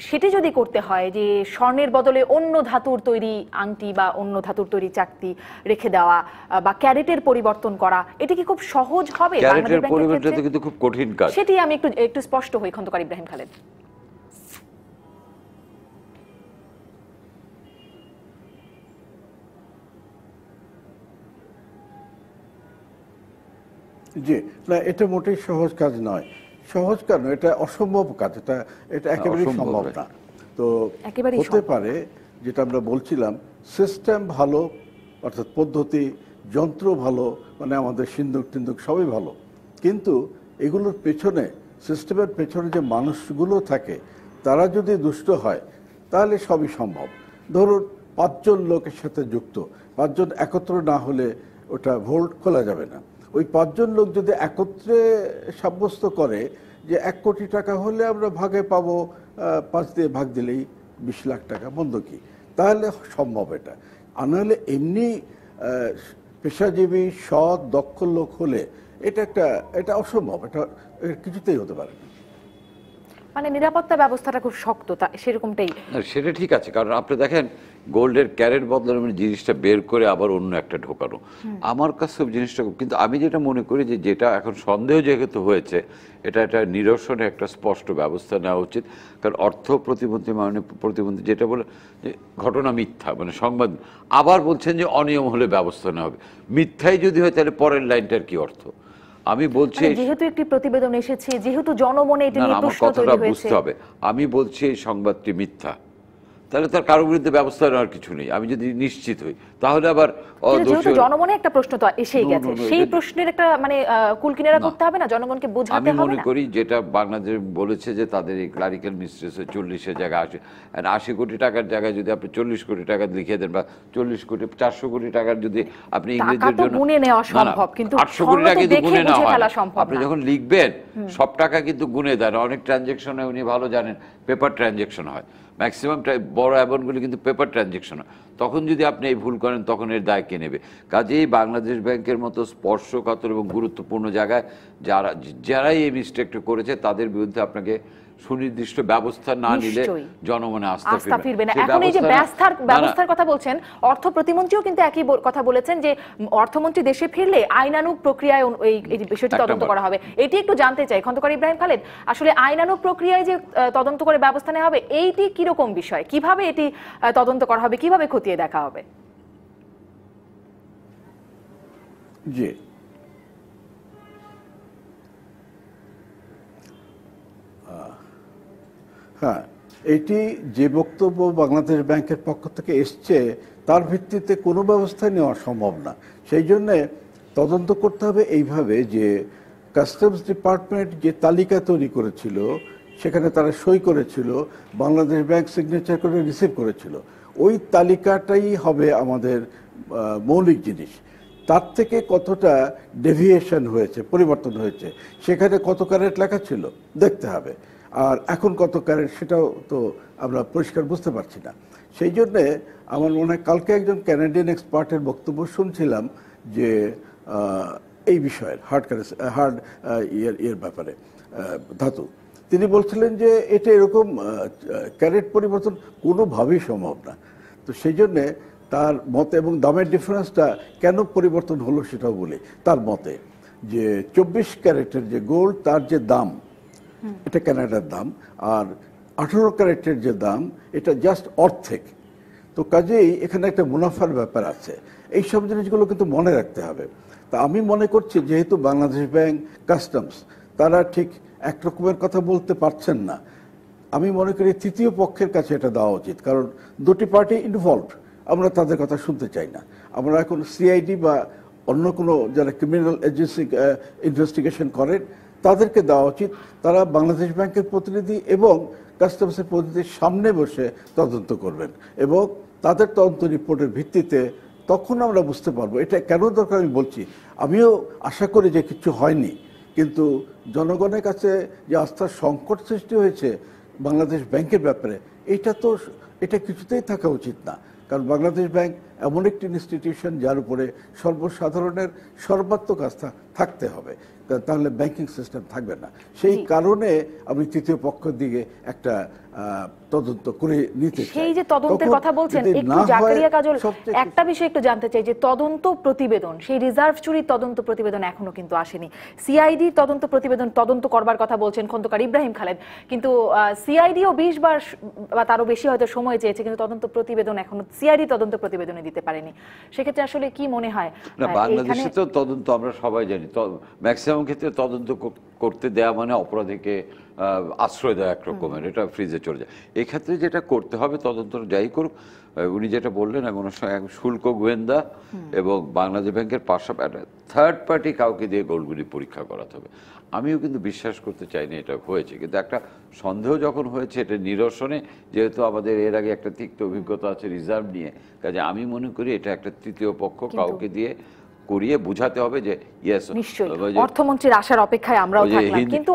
সেটি যদি করতে হয় যে স্বর্ণের বদলে অন্য ধাতুর তৈরি আংটি বা অন্য ধাতুর তৈরি চাকতি রেখে দেওয়া বা ক্যারেটের পরিবর্তন করা, এটি কি খুব সহজ হবে? পরিবর্তন কিন্তু খুব কঠিন কাজ, সেটি আমি একটু স্পষ্ট হই খন্দকার ইব্রাহিম খালেদ। জি না, এটা মোটেই সহজ কাজ নয়। সহজ কাজ নয়, এটা অসম্ভব কাজ, এটা একেবারেই সম্ভব না। তো হতে পারে যেটা আমরা বলছিলাম, সিস্টেম ভালো, অর্থাৎ পদ্ধতি, যন্ত্র ভালো, মানে আমাদের সিন্দুক টিন্দুক সবই ভালো, কিন্তু এগুলোর পেছনে, সিস্টেমের পেছনে যে মানুষগুলো থাকে তারা যদি দুষ্ট হয় তাহলে সবই সম্ভব। ধরুন 5 জন লোকের সাথে যুক্ত, 5 জন একত্র না হলে ওটা ভোল্ট খোলা যাবে না। ওই 5 জন লোক যদি একত্রে সাব্যস্ত করে যে 1 কোটি টাকা হলে আমরা ভাগে পাবো, 5 দিয়ে ভাগ দিলেই 20 লাখ টাকা, মন্দ কি, তাহলে সম্ভব এটা। আর নাহলে এমনি পেশাজীবী সৎ দক্ষ লোক হলে এটা অসম্ভব, এটা কিছুতেই হতে পারে না। মানে নিরাপত্তা ব্যবস্থাটা খুব শক্ত, সেরকমটাই। সেটা ঠিক আছে, কারণ আপনি দেখেন গোল্ডের ক্যারেট বদলানো মানে জিনিসটা বের করে আবার অন্য একটা ঢোকানো, আমার কাছে জিনিসটা। কিন্তু আমি যেটা মনে করি যে যেটা এখন সন্দেহ যেহেতু হয়েছে, এটা একটা নিরসনে একটা স্পষ্ট ব্যবস্থা নেওয়া উচিত। কারণ অর্থ প্রতিমন্ত্রী মাননীয় প্রতিমন্ত্রী যেটা বলে যে ঘটনা মিথ্যা, মানে সংবাদ, আবার বলছেন যে অনিয়ম হলে ব্যবস্থা নেওয়া হবে। মিথ্যাই যদি হয় তাহলে পরের লাইনটার কি অর্থ? আমি বলছি যেহেতু একটি প্রতিবেদন এসেছে, যেহেতু জনমনে এটা নিয়ে প্রশ্ন তৈরি হয়েছে, বুঝতে হবে। আমি বলছি এই সংবাদটি মিথ্যা, তাহলে তার কারোর বিরুদ্ধে ব্যবস্থা নেওয়ার কিছু নেই। আমি যদি নিশ্চিত হই তাহলে আবার যেহেতু জনমনে একটা প্রশ্ন তো এসেই গেছে, সেই প্রশ্নের একটা মানে কুলকিনারা করতে হবে না, জনগণকে বোঝাতে হবে না। আমি মনে করি যেটা বাংলাদেশ বলেছে যে তাদের এই ক্লারিক্যাল মিস্টেক্সে 40-এর জায়গায় 80 কোটি টাকার জায়গায় যদি আপনি 40 কোটি টাকা লিখে দেন, বা 40 কোটি 400 কোটি টাকার যদি আপনি ইংরেজির জন্য গুনে নেওয়া সম্ভব, কিন্তু 800 কোটি টাকা কিন্তু গুনে নেওয়া হয়। আপনি না। যখন লিখবেন সব টাকা কিন্তু গুনে দেন। অনেক ট্রানজ্যাকশনে উনি ভালো জানেন পেপার ট্রানজ্যাকশন হয়, ম্যাক্সিমাম বড় অ্যামাউন্টগুলি কিন্তু পেপার ট্রানজ্যাকশন হয়। তখন যদি আপনি এই ভুল করেন তখন এর দায় কে নেবে? কাজেই বাংলাদেশ ব্যাংকের মতো স্পর্শকাতর এবং গুরুত্বপূর্ণ জায়গায় যারাই এই মিস্টেকটা করেছে তাদের বিরুদ্ধে আপনাকে সুনির্দিষ্ট ব্যবস্থা না নিলে জনমনে আস্থা ফিরবে না। এখন এই যে ব্যবস্থার কথা বলছেন, অর্থ প্রতিমন্ত্রীও কিন্তু একই কথা বলেছেন যে অর্থমন্ত্রী দেশে ফিরলে আইনানুগ প্রক্রিয়ায় এই বিষয়টি তদন্ত করা হবে। এটি একটু জানতে চাই খন্দকার ইব্রাহিম খালেদ, আসলে আইনানুগ প্রক্রিয়ায় যে তদন্ত করে ব্যবস্থা নেওয়া হবে, এইটি কিরকম বিষয়, কিভাবে এটি তদন্ত করা হবে, কিভাবে খতিয়ে দেখা হবে? জি, হ্যাঁ, এটি যে বক্তব্য বাংলাদেশ ব্যাংকের পক্ষ থেকে এসছে তার ভিত্তিতে কোনো ব্যবস্থা নেওয়া সম্ভব না। সেই জন্যে তদন্ত করতে হবে এইভাবে যে কাস্টমস ডিপার্টমেন্ট যে তালিকা তৈরি করেছিল, সেখানে তারা সই করেছিল, বাংলাদেশ ব্যাংক সিগনেচার করে রিসিভ করেছিল, ওই তালিকাটাই হবে আমাদের মৌলিক জিনিস। তার থেকে কতটা ডেভিয়েশন হয়েছে, পরিবর্তন হয়েছে, সেখানে কত ক্যারেট লেখা ছিল দেখতে হবে। আর এখন কত ক্যারেট সেটাও তো আমরা পরিষ্কার বুঝতে পারছি না। সেই জন্যে আমার মনে হয় কালকে একজন ক্যানাডিয়ান এক্সপার্টের বক্তব্য শুনছিলাম যে এই বিষয়ের হার্ড ইয়ের ব্যাপারে, ধাতু, তিনি বলছিলেন যে এটা এরকম ক্যারেট পরিবর্তন কোনোভাবেই সম্ভব না। তো সেই জন্যে তার মতে, এবং দামের ডিফারেন্সটা কেন পরিবর্তন হলো সেটাও বলি। তার মতে যে 24 ক্যারেটের যে গোল্ড, তার যে দাম, এটা কানাডার দাম, আর 18 ক্যারেটের যে দাম এটা জাস্ট অর্ধেক। তো কাজেই এখানে একটা মুনাফার ব্যাপার আছে। এই সব জিনিসগুলো কিন্তু মনে রাখতে হবে। তা আমি মনে করছি যেহেতু বাংলাদেশ ব্যাংক, কাস্টমস তারা ঠিক একরকমের কথা বলতে পারছেন না, আমি মনে করি তৃতীয় পক্ষের কাছে এটা দেওয়া উচিত। কারণ দুটি পার্টি ইনভলভড, আমরা তাদের কথা শুনতে চাই না। আমরা এখন সিআইডি বা অন্য কোনো যারা ক্রিমিনাল এজেন্সি ইনভেস্টিগেশন করেন তাদেরকে দেওয়া উচিত। তারা বাংলাদেশ ব্যাংকের প্রতিনিধি এবং কাস্টমসের প্রতিনিধির সামনে বসে তদন্ত করবেন, এবং তাদের তদন্ত রিপোর্টের ভিত্তিতে তখন আমরা বুঝতে পারবো এটা কেন দরকার। আমি বলছি, আমিও আশা করি যে কিছু হয়নি, কিন্তু জনগণের কাছে যে আস্থার সংকট সৃষ্টি হয়েছে বাংলাদেশ ব্যাংকের ব্যাপারে, এটা কিছুতেই থাকা উচিত না। কারণ বাংলাদেশ ব্যাংক এমন একটি ইনস্টিটিউশন যার উপরে সর্বসাধারণের সর্বাত্মক আস্থা থাকতে হবে, তাহলে ব্যাংকিং সিস্টেম থাকবে না। সেই কারণে আমি তৃতীয় পক্ষের দিকে একটা তদন্ত করে নিতে চাই। সেই যে তদন্তের কথা বলছেন, একটু জাকারিয়া কাজল, একটা বিষয় একটু জানতে চাই যে তদন্ত প্রতিবেদন, সেই রিজার্ভ চুরির তদন্ত প্রতিবেদন এখনো কিন্তু আসেনি। সিআইডি তদন্ত প্রতিবেদন তদন্ত করবার কথা বলছেন খন্দকার ইব্রাহিম খালেদ, কিন্তু সিআইডিও 20 বার বা তারও বেশি হয়তো সময় চেয়েছে, কিন্তু তদন্ত প্রতিবেদন এখনো সিআইডি তদন্ত প্রতিবেদনে দিতে পারেনি। সেক্ষেত্রে আসলে কি মনে হয়? না, বাংলাদেশে তো তদন্ত আমরা সবাই জানি, ম্যাক্সিমাম ক্ষেত্রে তদন্ত করতে দেয়া মানে অপরাধীকে আশ্রয় দেওয়া একরকমের, এটা ফ্রিজে চলে যায়। এই ক্ষেত্রে যেটা করতে হবে, তদন্ত যাই করুক, উনি যেটা বললেন এখন শুল্ক গোয়েন্দা এবং বাংলাদেশ ব্যাংকের পাশাপাশি থার্ড পার্টি কাউকে দিয়ে গোল্ডগুলি পরীক্ষা করাতে হবে। আমিও কিন্তু বিশ্বাস করতে চাই না এটা হয়েছে, কিন্তু একটা সন্দেহ যখন হয়েছে এটা নিরসনে, যেহেতু আমাদের এর আগে একটা তিক্ত অভিজ্ঞতা আছে রিজার্ভ নিয়ে, কাজে আমি মনে করি এটা একটা তৃতীয় পক্ষ কাউকে দিয়ে করিয়ে বুঝাতে হবে যে ইয়েস, অর্থমন্ত্রীর আসার অপেক্ষায় আমরাও থাকলাম। কিন্তু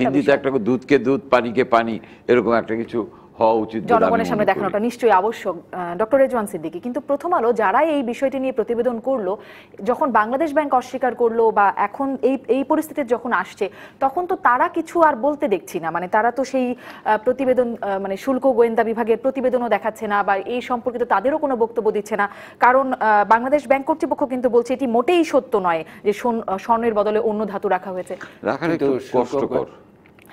হিন্দিতে একটা দুধকে দুধ পানিকে পানি এরকম একটা কিছু হওয়া উচিত বলে আমি জনগণের সামনে মনে করি। দেখানোটা নিশ্চয়ই আবশ্যক। ডক্টর রেজওয়ান সিদ্দিকী, কিন্তু প্রথম আলো যারা এই বিষয়টি নিয়ে প্রতিবেদন করলো, যখন বাংলাদেশ ব্যাংক অস্বীকার করলো বা এখন এই পরিস্থিতিতে যখন আসছে, তখন তো তারা কিছু আর বলতে দেখছি না। মানে তারা তো সেই প্রতিবেদন, মানে শুল্ক গোয়েন্দা বিভাগের প্রতিবেদনও দেখাচ্ছে না বা এই সম্পর্কিত তাদেরও কোনো বক্তব্য দিচ্ছে না। কারণ বাংলাদেশ ব্যাংক কর্তৃপক্ষ কিন্তু বলছে এটি মোটেই সত্য নয় যে স্বর্ণের বদলে অন্য ধাতু রাখা হয়েছে। রাখার একটু কষ্টকর।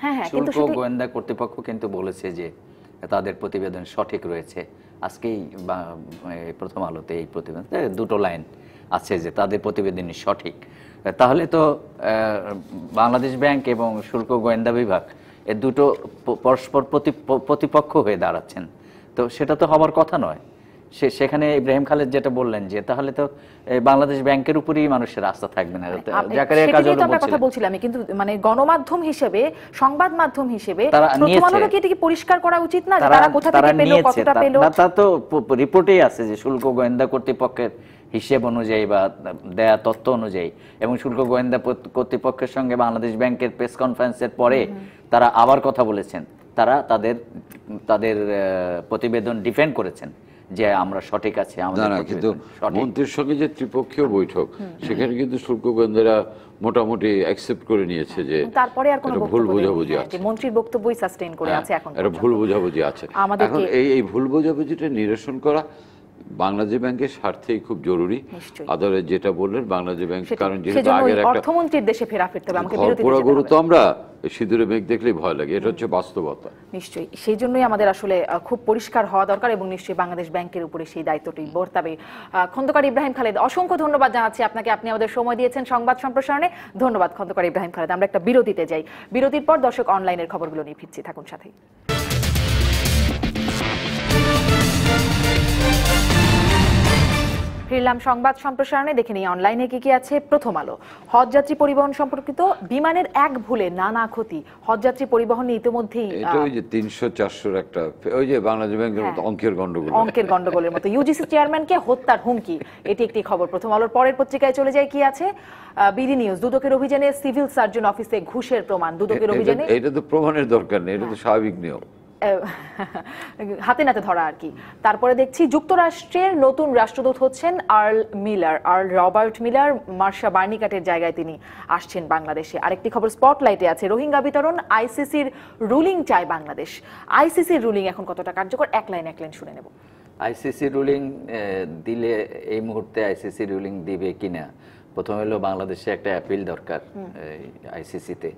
হ্যাঁ, কিন্তু শুল্ক গোয়েন্দা কর্তৃপক্ষ কিন্তু বলেছে যে তাদের প্রতিবেদন সঠিক রয়েছে। আজকেই প্রথম আলোতে এই প্রতিবেদন দুটো লাইন আছে যে তাদের প্রতিবেদনই সঠিক। তাহলে তো বাংলাদেশ ব্যাংক এবং শুল্ক গোয়েন্দা বিভাগ এ দুটো পরস্পর প্রতিপক্ষ হয়ে দাঁড়াচ্ছেন, তো সেটা তো হবার কথা নয়। সেখানে ইব্রাহিম খালেদ যেটা বললেন যে তাহলে তো বাংলাদেশ ব্যাংকের উপরই মানুষের আস্থা থাকবে না। জাকারিয়া কাজল কথা বলছিলাম, কিন্তু মানে গণমাধ্যম হিসেবে, সংবাদ মাধ্যম হিসেবে প্রথম আলোর কি এটি পরিষ্কার করা উচিত না যে তারা কোথা থেকে পেল, কতটা পেল? তা তো রিপোর্টেই আছে যে শুল্ক গোয়েন্দা কর্তৃপক্ষের হিসেব অনুযায়ী বা দেয়া তথ্য অনুযায়ী, এবং শুল্ক গোয়েন্দা কর্তৃপক্ষের সঙ্গে বাংলাদেশ ব্যাংকের প্রেস কনফারেন্সের পরে তারা আবার কথা বলেছেন। তারা তাদের প্রতিবেদন ডিফেন্ড করেছেন যে আমরা সঠিক আছি। কিন্তু মন্ত্রীর সঙ্গে যে ত্রিপক্ষীয় বৈঠক, সেখানে কিন্তু শুল্ক গোয়েন্দারা মোটামুটি অ্যাকসেপ্ট করে নিয়েছে যে তারপরে আর কোনো ভুল বোঝাবুঝি আছে, মন্ত্রীর বক্তব্যই সাস্টেইন করে আছে। এখন এটা ভুল বোঝাবুঝি আছে। এখন এই ভুল বোঝাবুঝিটা নিরসন করা বাংলাদেশ ব্যাংকের স্বার্থেই খুব জরুরি। আদালত যেটা বললেন বাংলাদেশ ব্যাংক, কারণ যেহেতু আগের একটা অর্থমন্ত্রীর দেশে ফেরা ফিরতে হবে, আমাকে বিরতি দিতে হবে। তো আমরা সিঁদুরে মেঘ দেখলেই ভয় লাগে, এটা হচ্ছে বাস্তবতা। নিশ্চয়ই সেই জন্যই আমাদের আসলে খুব পরিষ্কার হওয়া দরকার, এবং নিশ্চয়ই বাংলাদেশ ব্যাংকের উপরে সেই দায়িত্বটি বর্তাবে। খন্দকার ইব্রাহিম খালেদ, অসংখ্য ধন্যবাদ জানাচ্ছি আপনাকে, আপনি আমাদের সময় দিয়েছেন সংবাদ সম্প্রসারণে। ধন্যবাদ খন্দকার ইব্রাহিম খালেদ। আমরা একটা বিরতিতে যাই, বিরতির পর দর্শক অনলাইনের খবরগুলো নিয়ে ফিরছি, থাকুন সাথেই। ফিরলাম সংবাদ সম্প্রসারণে, দেখে নিই অনলাইনে কি কি আছে। প্রথম আলো, হজযাত্রী পরিবহন সম্পর্কিত বিমানের এক ভুলে নানা ক্ষতি। হজযাত্রী পরিবহন ইতিমধ্যেই এটা ওই যে 300-400 একটা ওই যে বাংলাদেশ ব্যাংকের মতো অঙ্কের গন্ডগোলের মতো ইউজিসি চেয়ারম্যানকে হত্যার হুমকি, এটি একটি খবর। প্রথম আলোর পরের পত্রিকায় চলে যায়, কি আছে? বিডি নিউজ, দুদকের অভিযানে সিভিল সার্জন অফিসে ঘুষের প্রমাণ। দুদকের অভিযানে এটা তো প্রমাণের দরকার নেই, এটা তো স্বাভাবিক নিয়ম, হাতে নাতে ধরা আর কি। তারপরে দেখছি যুক্তরাষ্ট্রের নতুন রাষ্ট্রদূত হচ্ছেন আর্ল রবার্ট মিলার। মার্শা বার্নিকাটের জায়গায় তিনি আসছেন বাংলাদেশে। আরেকটি খবর স্পটলাইটে আছে, রোহিঙ্গা বিতরণ, আইসিসির রুলিং চায় বাংলাদেশ। আইসিসির রুলিং এখন কতটা কার্যকর, এক লাইন শুনে নেব। আইসিসি রুলিং দিলে, এই মুহূর্তে আইসিসি রুলিং দিবে কিনা, প্রথম হলো বাংলাদেশে একটা অ্যাপিল দরকার আইসিসিতে,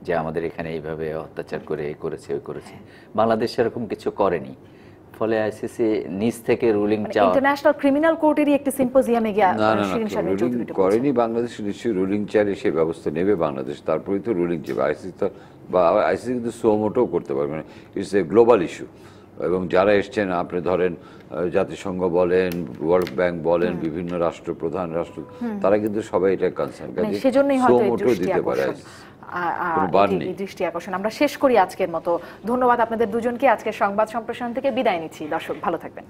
যে আমাদের এখানে এইভাবে অত্যাচার করে এই করেছে ওই করেছে। বাংলাদেশ সেরকম কিছু করেনি, ফলে আইসিসি নিজ থেকে রুলিং চাওয়া। ইন্টারন্যাশনাল ক্রিমিনাল কোর্টেরই একটি সিম্পোজিয়ামে গিয়া রুলিং করেনি বাংলাদেশ, নিশ্চয়ই রুলিং চাইলে সে ব্যবস্থা নেবে বাংলাদেশ, তারপরেই তো রুলিং চাইবে। আইসিসি কিন্তু সোমোটোও করতে পারবে না, ইটস এ গ্লোবাল ইস্যু। এবং যারা এসছেন, আপনি ধরেন জাতিসংঘ বলেন, ওয়ার্ল্ড ব্যাংক বলেন, বিভিন্ন প্রধান রাষ্ট্র, তারা কিন্তু সবাই এটা কনসার্ন, সেজন্যই সোমোটো দিতে পারে দৃষ্টি আকর্ষণ। আমরা শেষ করি আজকের মতো। ধন্যবাদ আপনাদের দুজনকে। আজকের সংবাদ সম্প্রসারণ থেকে বিদায় নিচ্ছি। দর্শক ভালো থাকবেন।